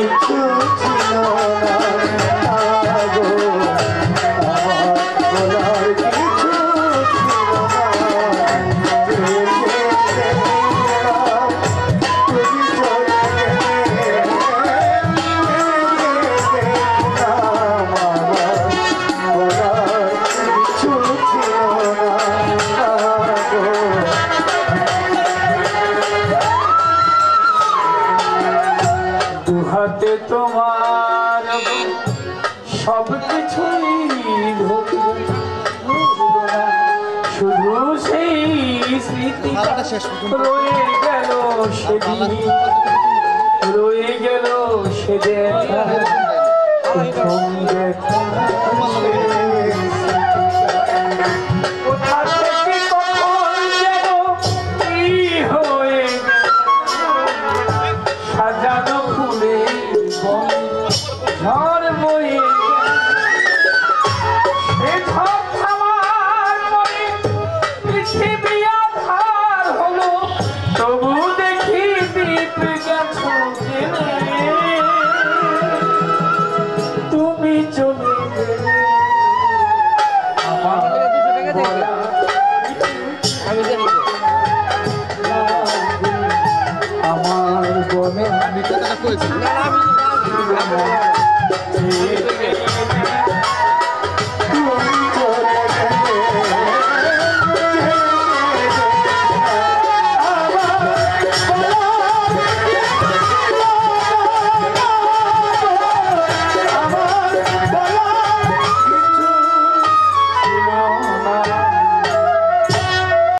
কিছু ছিল না গো, আমার বলার কিছু ছিল না। তুমি চলে গেলে আমার বলার কিছু ছিল না গো। দুহাতে তোমার সব কিছুই শুধু সেই স্মৃতি রয়ে গেল সেদিন, রয়ে গেল সে দেখা প্রথম দেখা। কোথা থেকে কখন যেন কি হয়ে সাজানো ফুলে ঝড় বয়ে সে ঝড় থামার পরে পৃথিবী আধার হলো, তবু দেখি দ্বীপ গেছো জেনে তুমি চলে গেলে আমার আমার বনে